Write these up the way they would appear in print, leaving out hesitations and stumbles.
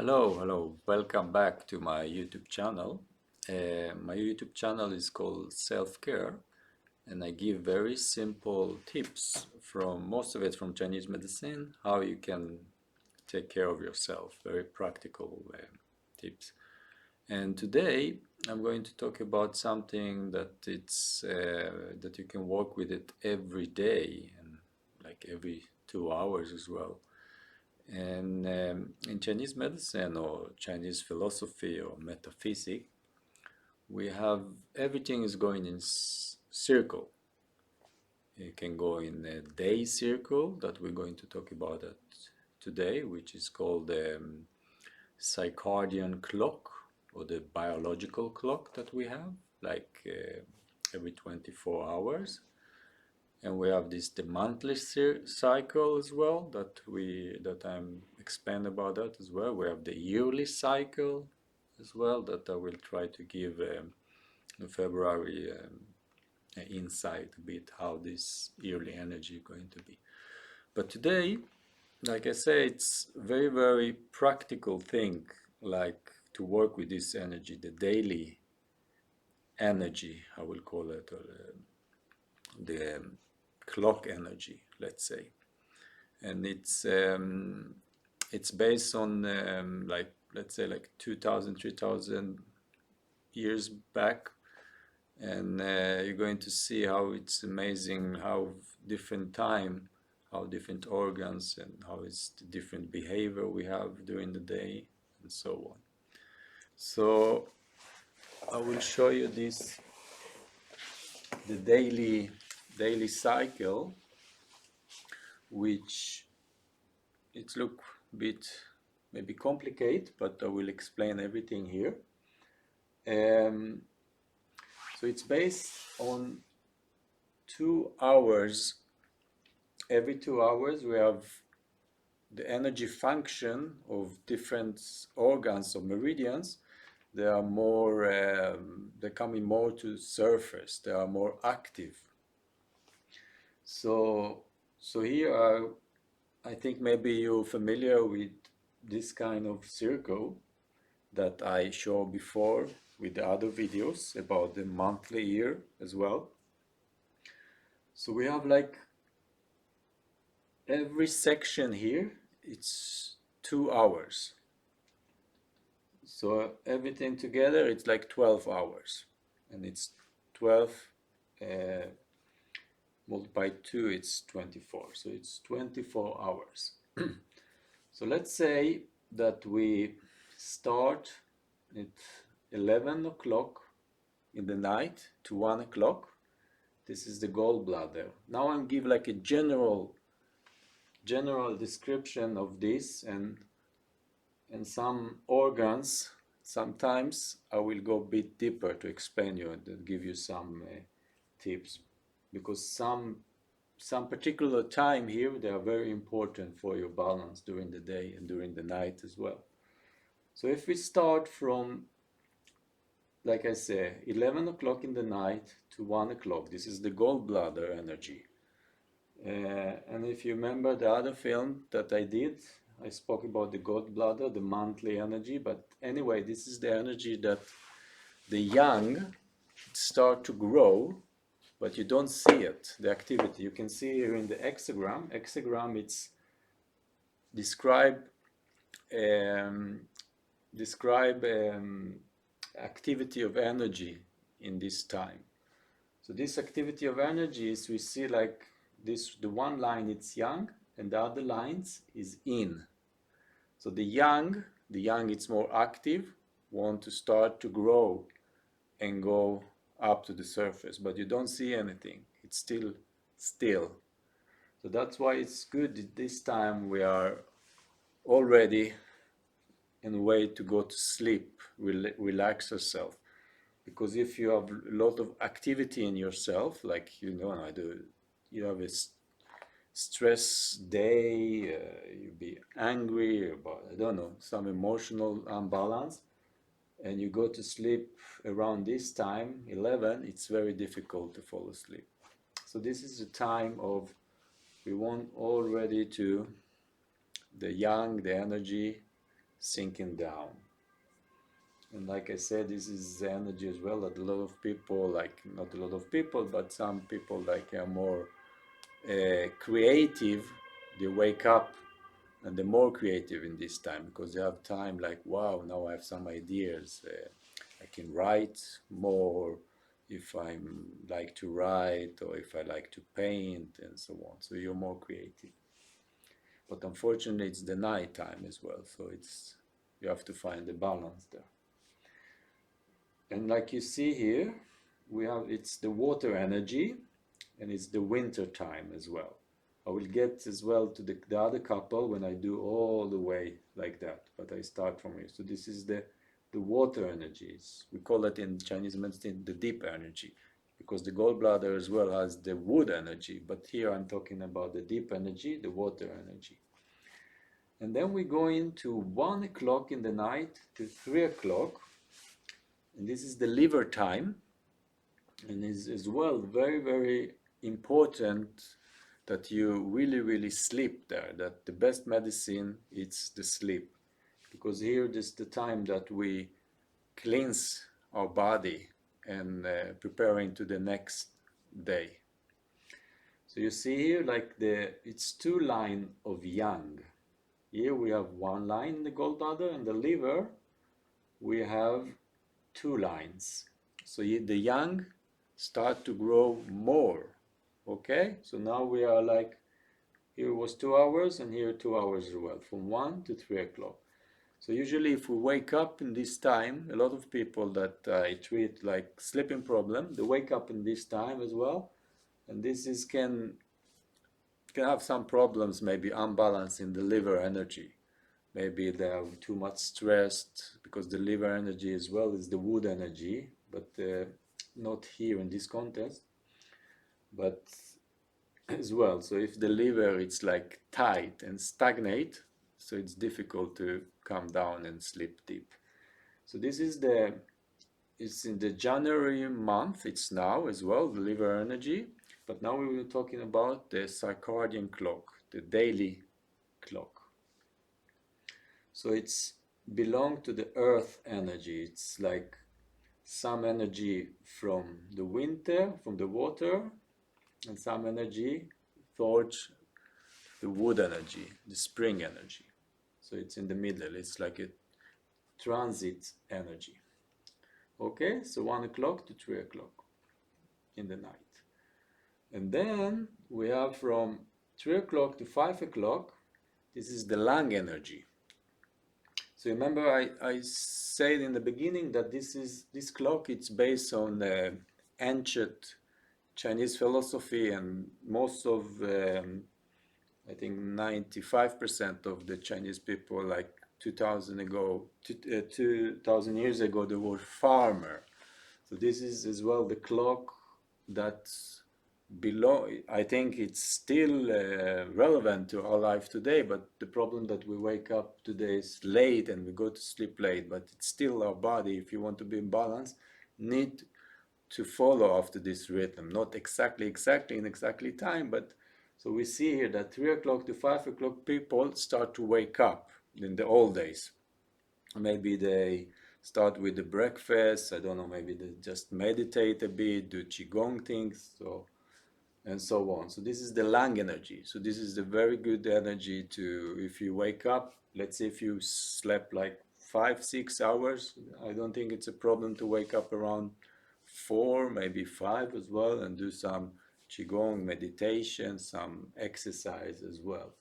Hello, welcome back to my YouTube channel. My YouTube channel is called Self-Care, and I give very simple tips from most of it from Chinese medicine, how you can take care of yourself, very practical tips. And today I'm going to talk about something that that you can work with it every day and like every 2 hours as well. And in Chinese medicine or Chinese philosophy or metaphysics, we have everything is going in circle. It can go in a day circle that we're going to talk about it today, which is called the circadian clock or the biological clock that we have, like every 24 hours. And we have the monthly cycle as well that I'm expand about that as well. We have the yearly cycle as well that I will try to give in February an insight a bit how this yearly energy is going to be. But today, like I say, it's very practical thing, like to work with this energy, the daily energy, I will call it, or the clock energy, let's say. And it's based on like, let's say, like 2000 3000 years back. And you're going to see how it's amazing how different time, how different organs, and how it's the different behavior we have during the day, and so on. So I will show you the daily cycle, which it look a bit maybe complicated, but I will explain everything here. So it's based on 2 hours. Every 2 hours we have the energy function of different organs or meridians. They are more, they're coming more to surface. They are more active. So here I think maybe you're familiar with this kind of circle that I showed before with the other videos about the monthly year as well. So we have like every section here, it's 2 hours. So everything together, it's like 12 hours. And it's 12 multiplied 2, it's 24. So it's 24 hours. So let's say that we start at 11 o'clock in the night to 1 o'clock. This is the gallbladder. Now I'm give like a general description of this and some organs. Sometimes I will go a bit deeper to explain you and give you some tips, because some particular time here, they are very important for your balance during the day and during the night as well. So if we start from, like I say, 11 o'clock in the night to 1 o'clock, this is the gallbladder energy. And if you remember the other film that I did, I spoke about the gallbladder, the monthly energy. But anyway, this is the energy that the young start to grow, but you don't see it, the activity. You can see here in the hexagram. Hexagram, it's describe activity of energy in this time. So this activity of energy is, we see like this, the one line it's yang and the other lines is in. So the yang it's more active, want to start to grow and go up to the surface, but you don't see anything, it's still. So that's why it's good this time we are already in a way to go to sleep, relax yourself. Because if you have a lot of activity in yourself, like you have a stress day, you be angry about, I don't know, some emotional imbalance, and you go to sleep around this time, 11, it's very difficult to fall asleep. So this is the time of, we want already to, the yang, the energy, sinking down. And like I said, this is the energy as well that a lot of people, like not a lot of people, but some people like are more creative. They wake up and they're more creative in this time because they have time like, wow, now I have some ideas. I can write more if I like to write or if I like to paint and so on. So you're more creative. But unfortunately, it's the night time as well. So you have to find the balance there. And like you see here, it's the water energy and it's the winter time as well. I will get as well to the other couple when I do all the way like that, but I start from here. So this is the water energies. We call it in Chinese medicine the deep energy, because the gallbladder as well has the wood energy, but here I'm talking about the deep energy, the water energy. And then we go into 1 o'clock in the night to 3 o'clock, and this is the liver time, and is as well very, very important that you really sleep there, that the best medicine is the sleep, because here is the time that we cleanse our body and preparing to the next day. So you see here like it's 2 lines of yang. Here we have 1 line in the gallbladder, and the liver we have 2 lines. So the yang start to grow more. Okay, so now we are like, here was 2 hours and here 2 hours as well, from 1 to 3 o'clock. So usually if we wake up in this time, a lot of people that I treat like sleeping problem, they wake up in this time as well, and this can have some problems, maybe unbalance in the liver energy. Maybe they are too much stressed, because the liver energy as well is the wood energy, but not here in this context, but as well. So if the liver it's like tight and stagnate, so it's difficult to come down and sleep deep. So this is it's in the January month, it's now as well, the liver energy, but now we were talking about the circadian clock, the daily clock. So it's belong to the earth energy. It's like some energy from the winter, from the water, and some energy towards the wood energy, the spring energy. So it's in the middle. It's like a transit energy. Okay, so 1 o'clock to 3 o'clock in the night. And then we have from 3 o'clock to 5 o'clock, this is the lung energy. So remember I said in the beginning that this clock, it's based on ancient Chinese philosophy, and most of I think 95% of the Chinese people, like 2000 years ago, they were farmer. So this is as well the clock that's below. I think it's still relevant to our life today, but the problem that we wake up today is late and we go to sleep late, but it's still our body, if you want to be in balance, need to follow after this rhythm, not exactly in time, but so we see here that 3 o'clock to 5 o'clock people start to wake up in the old days. Maybe they start with the breakfast, I don't know, maybe they just meditate a bit, do qigong things, and so on. So this is the lung energy. So this is the very good energy to, if you wake up, let's say if you slept like 5-6 hours, I don't think it's a problem to wake up around 4, maybe 5 as well, and do some qigong, meditation, some exercise as well.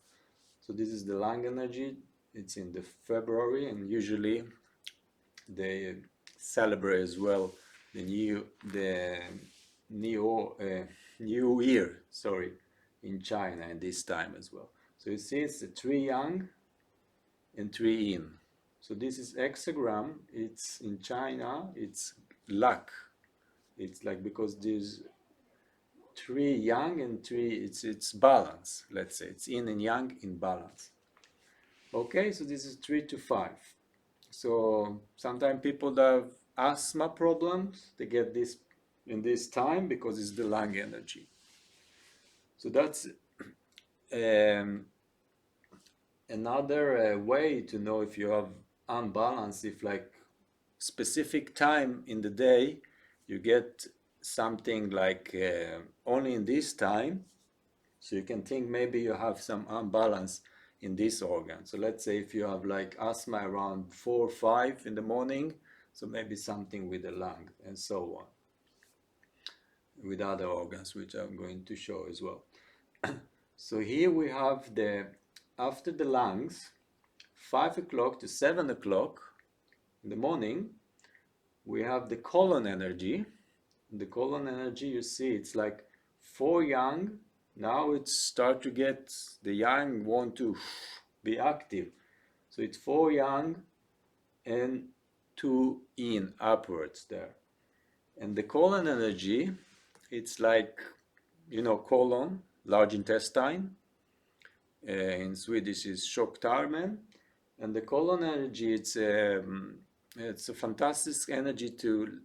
So this is the lung energy. It's in the February, and usually they celebrate as well the new year, in China at this time as well. So you see it's the 3 yang and 3 yin. So this is hexagram. It's in China, it's luck. It's like, because there's 3 yang and 3, it's balance, let's say. It's yin and yang in balance. Okay, so this is 3 to 5. So sometimes people that have asthma problems, they get this in this time because it's the lung energy. So that's another way to know if you have unbalance if like specific time in the day you get something like only in this time, so you can think maybe you have some unbalance in this organ. So let's say if you have like asthma around 4 or 5 in the morning, so maybe something with the lung and so on, with other organs which I'm going to show as well. So here we have the, after the lungs, 5 o'clock to 7 o'clock in the morning, we have the colon energy. The colon energy, you see, it's like 4 yang. Now it's start to get, the yang want to be active. So it's 4 yang and 2 yin upwards there. And the colon energy, it's like, you know, colon, large intestine. In Swedish is tjocktarmen. And the colon energy, it's a fantastic energy to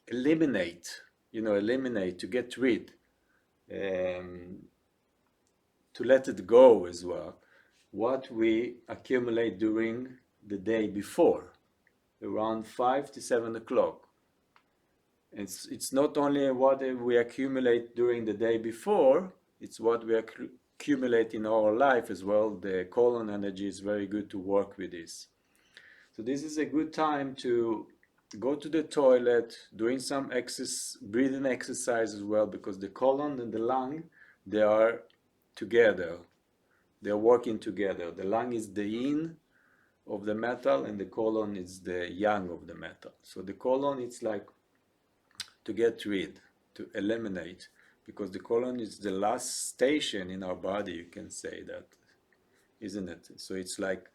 eliminate, you know, eliminate, to get rid, to let it go as well, what we accumulate during the day before, around 5 to 7 o'clock. It's not only what we accumulate during the day before, it's what we accumulate in our life as well. The colon energy is very good to work with this. So this is a good time to go to the toilet, doing some breathing exercise as well, because the colon and the lung, they are together. They are working together. The lung is the yin of the metal and the colon is the yang of the metal. So the colon, it's like to get rid, to eliminate, because the colon is the last station in our body, you can say that, isn't it? So it's like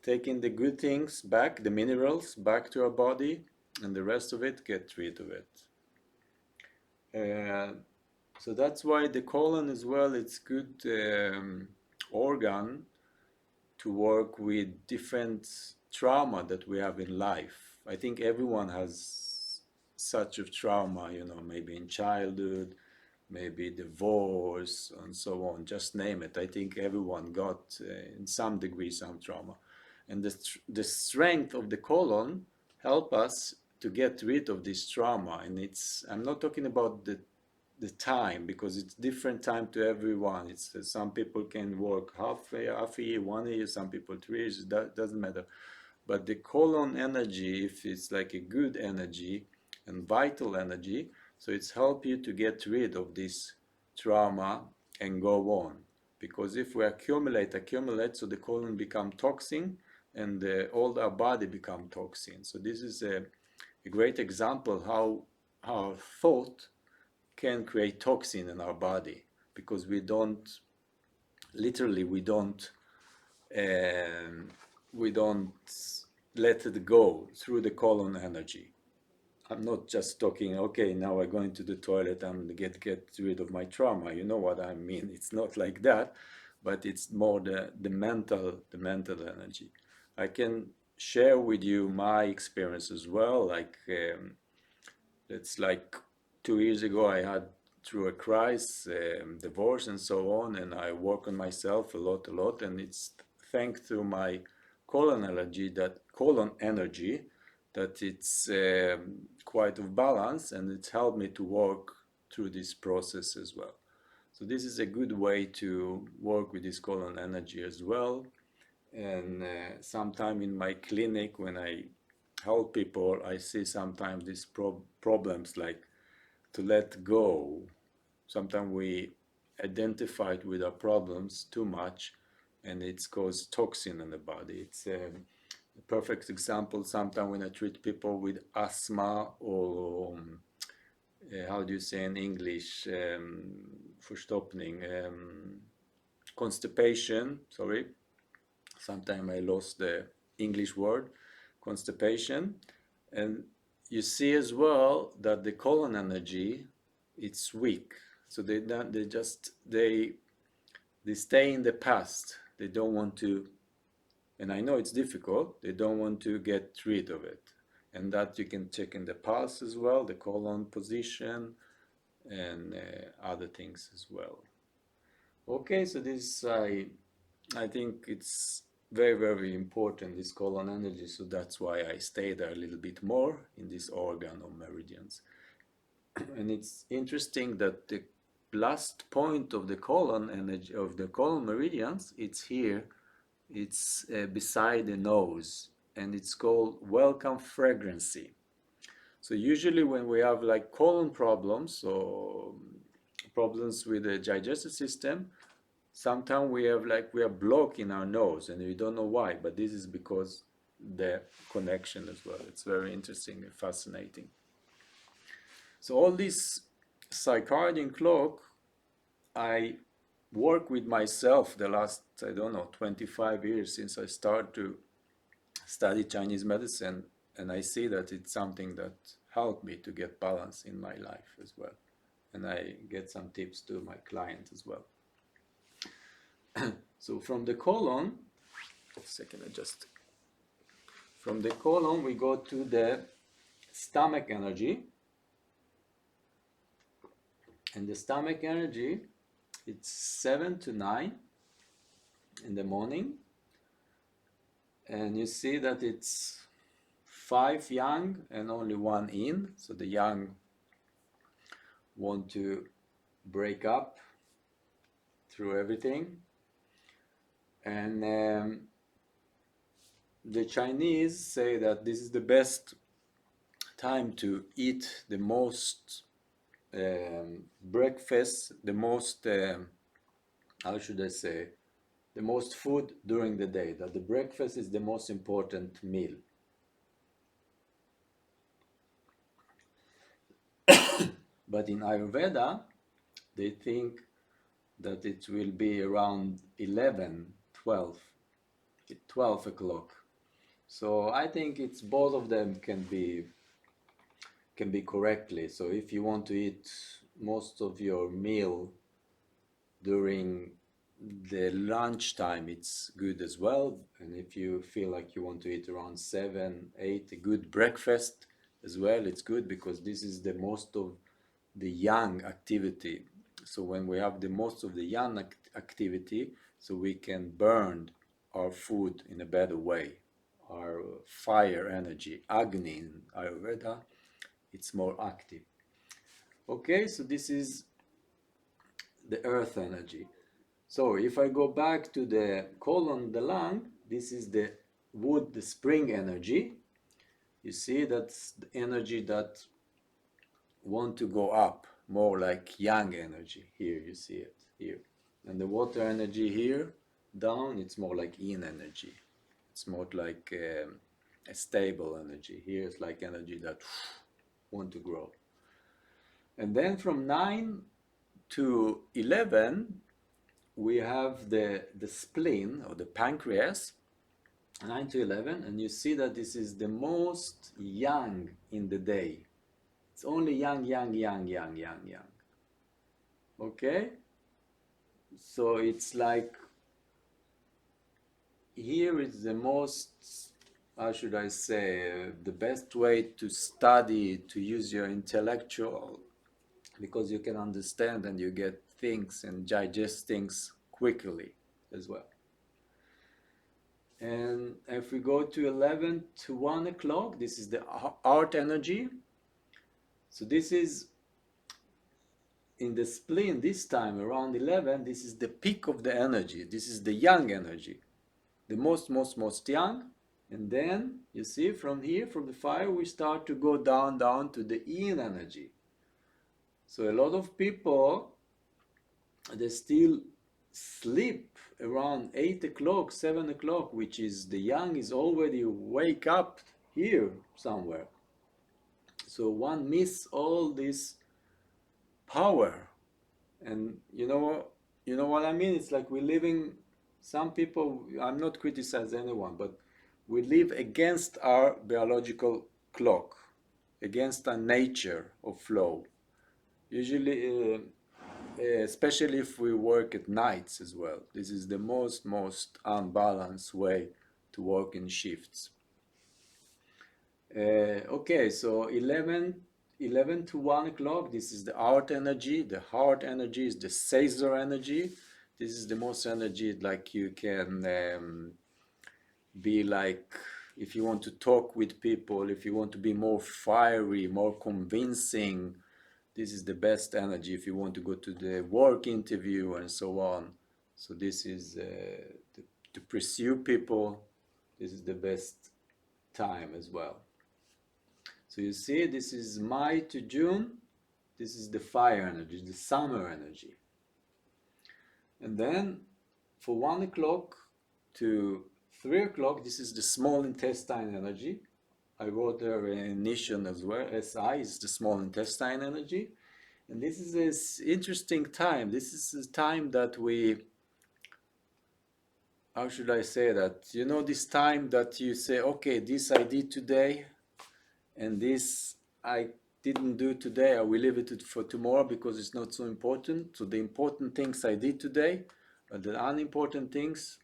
taking the good things back, the minerals back to our body, and the rest of it, get rid of it. So that's why the colon as well, it's good organ to work with different trauma that we have in life. I think everyone has such a trauma, you know, maybe in childhood, maybe divorce and so on, just name it. I think everyone got in some degree some trauma. And the strength of the colon help us to get rid of this trauma. And I'm not talking about the time, because it's different time to everyone. It's some people can work half a year, 1 year, some people 3 years, that doesn't matter. But the colon energy, if it's like a good energy and vital energy, so it's help you to get rid of this trauma and go on. Because if we accumulate, so the colon become toxin and all our body become toxin. So this is a great example how our thought can create toxin in our body, because we don't, literally, we don't let it go through the colon energy. I'm not just talking, okay, now I'm going to the toilet and get rid of my trauma. You know what I mean? It's not like that, but it's more the mental energy. I can share with you my experience as well. Like it's like 2 years ago, I had through a crisis, divorce and so on, and I work on myself a lot, and it's thanks to my colon energy that it's quite of balance, and it's helped me to work through this process as well. So this is a good way to work with this colon energy as well. And sometime in my clinic, when I help people, I see sometimes these problems like to let go. Sometimes we identify with our problems too much, and it's caused toxin in the body. It's a perfect example sometimes when I treat people with asthma or how do you say in English, förstoppning, constipation, sorry. Sometimes I lost the English word, constipation. And you see as well that the colon energy, it's weak. So they stay in the past. They don't want to, and I know it's difficult, they don't want to get rid of it. And that you can check in the pulse as well, the colon position, and other things as well. Okay, so this I think it's very, very important, this colon energy. So that's why I stay there a little bit more in this organ of meridians. And it's interesting that the last point of the colon energy, of the colon meridians, it's here, it's beside the nose, and it's called welcome fragrancy. So usually when we have like colon problems or problems with the digestive system, sometimes we are blocked in our nose and we don't know why, but this is because the connection as well. It's very interesting and fascinating. So all this circadian clock, I work with myself the last, I don't know, 25 years since I started to study Chinese medicine, and I see that it's something that helped me to get balance in my life as well. And I get some tips to my clients as well. So from the colon, from the colon we go to the stomach energy. And the stomach energy, it's 7 to 9 in the morning. And you see that it's 5 yang and only 1 yin. So the yang want to break up through everything. And the Chinese say that this is the best time to eat the most breakfast, the most, how should I say, the most food during the day, that the breakfast is the most important meal. But in Ayurveda, they think that it will be around 12 o'clock. So I think it's both of them can be correctly. So if you want to eat most of your meal during the lunchtime, it's good as well. And if you feel like you want to eat around 7, 8, a good breakfast as well, it's good, because this is the most of the yang activity. So when we have the most of the yang activity, so we can burn our food in a better way, our fire energy, Agni in Ayurveda, it's more active. Okay, so this is the earth energy. So if I go back to the colon, the lung, this is the wood, the spring energy. You see, that's the energy that want to go up, more like yang energy. Here you see it, here. And the water energy here, down, it's more like yin energy. It's more like a stable energy. Here it's like energy that want to grow. And then from 9 to 11, we have the spleen or the pancreas, 9 to 11, and you see that this is the most yang in the day. It's only yang, yang, yang, yang, yang, yang. Okay? So it's like, here is the most, how should I say, the best way to study, to use your intellectual, because you can understand and you get things and digest things quickly as well. And if we go to 11 to 1 o'clock, this is the heart energy. So this is in the spleen this time around 11, this is the peak of the energy. This is the yang energy, the most yang. And then you see from here, from the fire, we start to go down to the yin energy. So a lot of people, they still sleep around 8 o'clock, 7 o'clock, which is the yang is already wake up here somewhere. So one miss all this power. And you know what I mean? It's like we're living, some people, I'm not criticizing anyone, but we live against our biological clock, against our nature of flow. Usually, especially if we work at nights as well. This is the most unbalanced way to work in shifts. Okay, so 11 to 1 o'clock, this is the heart energy. The heart energy is the Caesar energy. This is the most energy like you can be like, if you want to talk with people, if you want to be more fiery, more convincing, this is the best energy. If you want to go to the work interview and so on, so this is to pursue people, this is the best time as well. So you see, this is May to June, this is the fire energy, the summer energy. And then for 1 o'clock to 3 o'clock, this is the small intestine energy. I wrote there initial as well. SI is the small intestine energy. And this is this interesting time. This is the time that we, how should I say that? You know, this time that you say, okay, this I did today, and this I didn't do today. I will leave it for tomorrow because it's not so important. So the important things I did today, but the unimportant things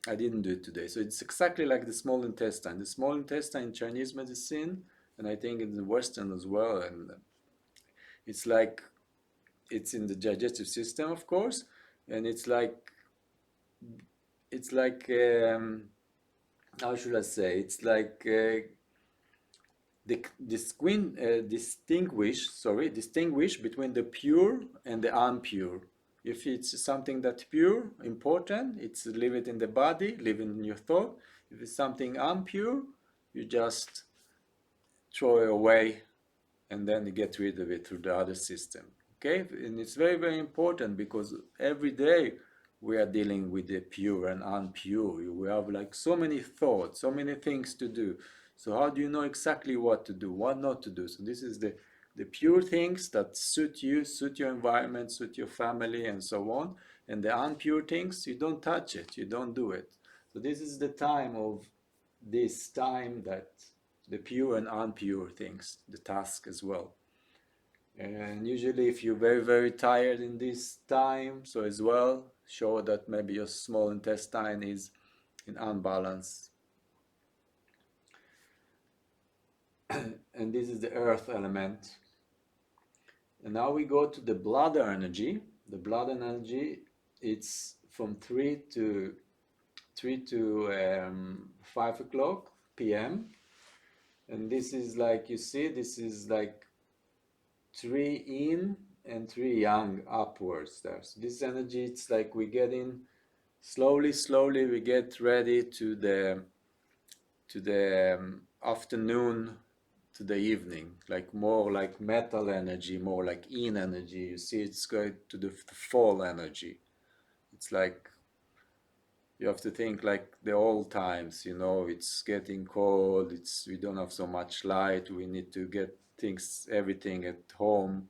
I didn't do it today. So it's exactly like the small intestine. The small intestine in Chinese medicine, and I think in the Western as well, and it's like, it's in the digestive system, of course, and it's like how should I say? It's like distinguish between the pure and the impure. If it's something that's pure, important, it's leave it in the body, leave it in your thought. If it's something impure, you just throw it away and then you get rid of it through the other system. Okay, and it's very, very important because every day we are dealing with the pure and impure. We have like so many thoughts, so many things to do. So how do you know exactly what to do, what not to do? So this is the pure things that suit you, suit your environment, suit your family, and so on. And the impure things, you don't touch it, you don't do it. So this is the time of this time that the pure and impure things, the task as well. And usually if you're very, very tired in this time, so as well, show that maybe your small intestine is in unbalance. And this is the earth element. And now we go to the bladder energy. The bladder energy, it's from 3 to 5 o'clock p.m. And this is like, you see, this is like 3 in and 3 yang upwards there. So this energy, it's like we get in slowly, we get ready to the afternoon, to the evening, like more like metal energy, more like yin energy. You see, it's going to the fall energy. It's like, you have to think like the old times, you know, it's getting cold, we don't have so much light, we need to get everything at home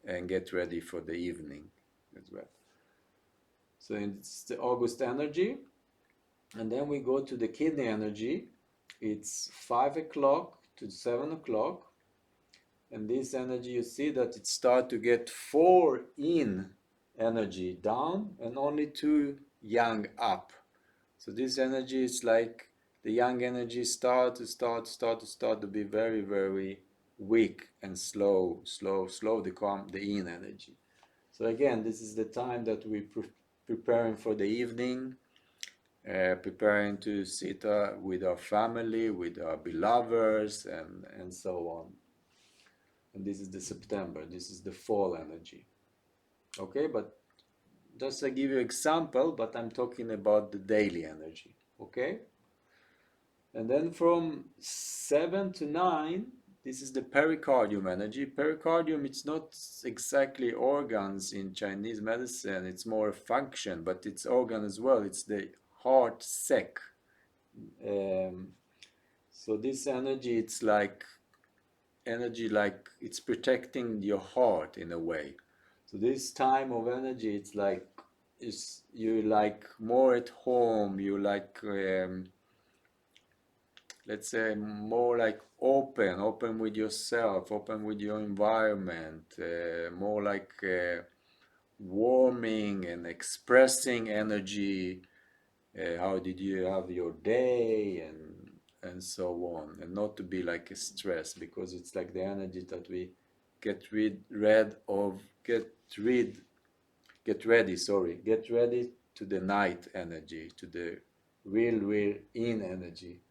and get ready for the evening as well. So it's the August energy. And then we go to the kidney energy. It's 5 o'clock to 7 o'clock. And this energy, you see that it starts to get 4 in energy down and only 2 yang up. So this energy is like the yang energy start to be very, very weak and slow to come the yin energy. So again, this is the time that we preparing for the evening, preparing to sit with our family, with our beloveds, and so on. And this is the September, this is the fall energy. Okay, but just I give you example, but I'm talking about the daily energy. Okay, and then from 7 to 9, this is the pericardium energy. Pericardium, it's not exactly organs in Chinese medicine, it's more a function, but it's organ as well. It's the heart sac. So this energy, it's like energy, like it's protecting your heart in a way. So this time of energy, it's like, you like more at home, you like let's say more like open with yourself, open with your environment, more like warming and expressing energy. How did you have your day, and so on, and not to be like a stress, because it's like the energy that we get ready to the night energy, to the real yin energy,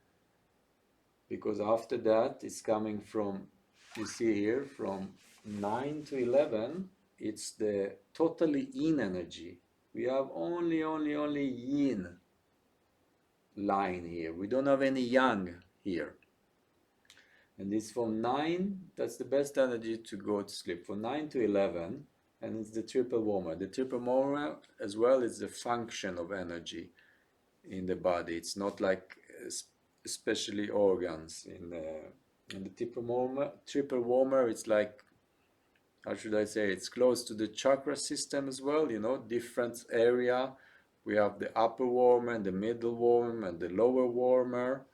because after that it's coming from, you see here, from 9 to 11, it's the totally yin energy. We have only yin line here. We don't have any yang here. And it's from 9, that's the best energy to go to sleep, from 9 to 11, and it's the triple warmer. The triple warmer as well is the function of energy in the body. It's not like especially organs. In the triple warmer, it's like, how should I say, it's close to the chakra system as well, you know, different area. We have the upper warmer and the middle warmer and the lower warmer,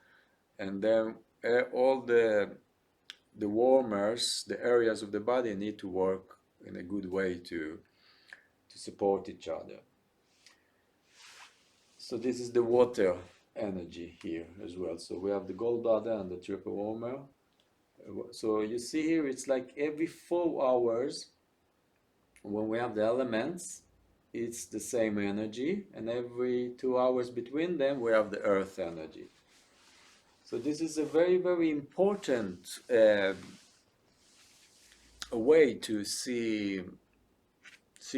and then all the warmers, the areas of the body need to work in a good way to support each other. So this is the water energy here as well. So we have the gallbladder and the triple warmer. So you see here, it's like every 4 hours, when we have the elements, it's the same energy, and every 2 hours between them we have the earth energy. So this is a very important way to see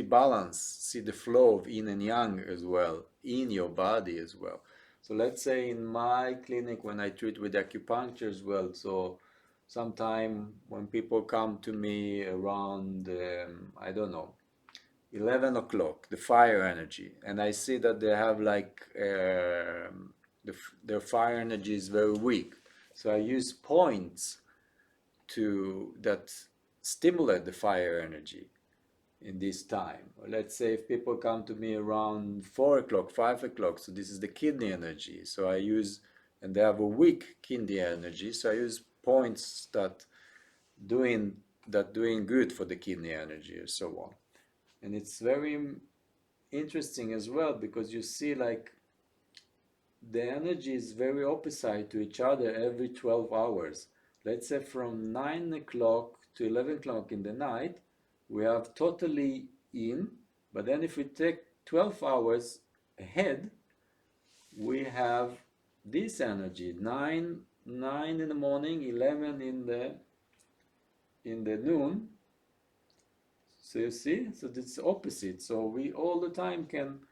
balance, see the flow of yin and yang as well in your body as well. So let's say in my clinic, when I treat with acupuncture as well, so sometime when people come to me around I don't know, 11 o'clock, the fire energy, and I see that they have like their fire energy is very weak, so I use points that stimulate the fire energy in this time. Let's say if people come to me around 4 o'clock, 5 o'clock, so this is the kidney energy, so I use, and they have a weak kidney energy, so I use points that doing good for the kidney energy and so on. And it's very interesting as well, because you see like the energy is very opposite to each other every 12 hours. Let's say from 9 o'clock to 11 o'clock in the night, we have totally yin, but then if we take 12 hours ahead, we have this energy, 9 in the morning, 11 in the noon. So you see, so it's opposite. So we all the time can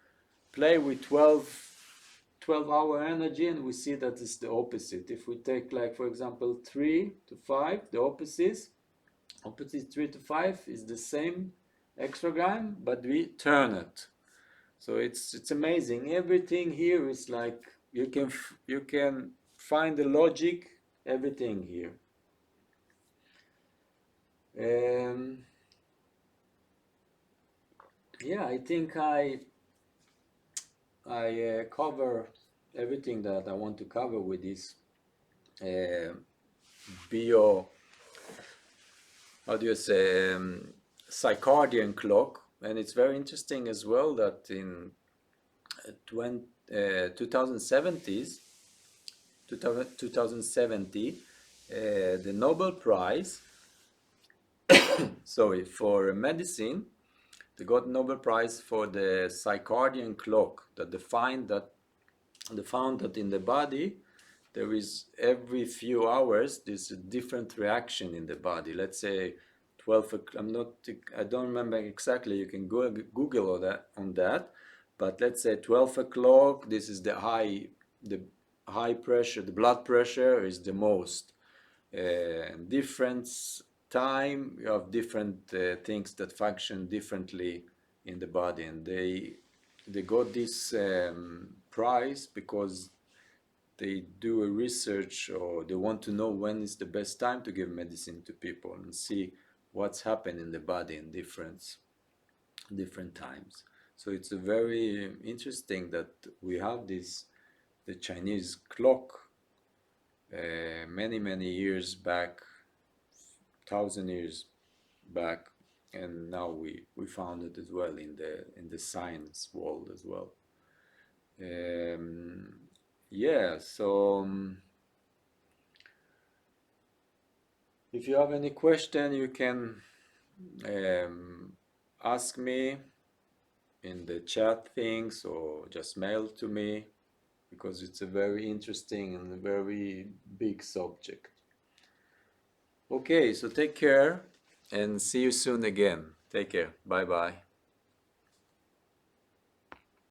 play with 12-hour energy, and we see that it's the opposite. If we take, like, for example, 3 to 5, the opposite 3 to 5 is the same extragram, but we turn it. So it's amazing. Everything here is like, you can find the logic, everything here. Yeah, I think I cover everything that I want to cover with this circadian clock. And it's very interesting as well that in 2070, the Nobel Prize for medicine, they got Nobel Prize for the circadian clock, that they found that in the body there is, every few hours there's a different reaction in the body. Let's say 12 o'clock, I don't remember exactly, you can go Google on that, but let's say 12 o'clock, this is the high pressure, the blood pressure is the most. Different time, you have different things that function differently in the body, and they got this prize because they do a research, or they want to know when is the best time to give medicine to people and see what's happened in the body in different times. So it's a very interesting that we have the Chinese clock many years back, 1,000 years back, and now we found it as well in the science world as well. Yeah, so if you have any question, you can ask me in the chat things, or just mail to me because it's a very interesting and a very big subject. Okay, so take care and see you soon again. Take care. Bye bye.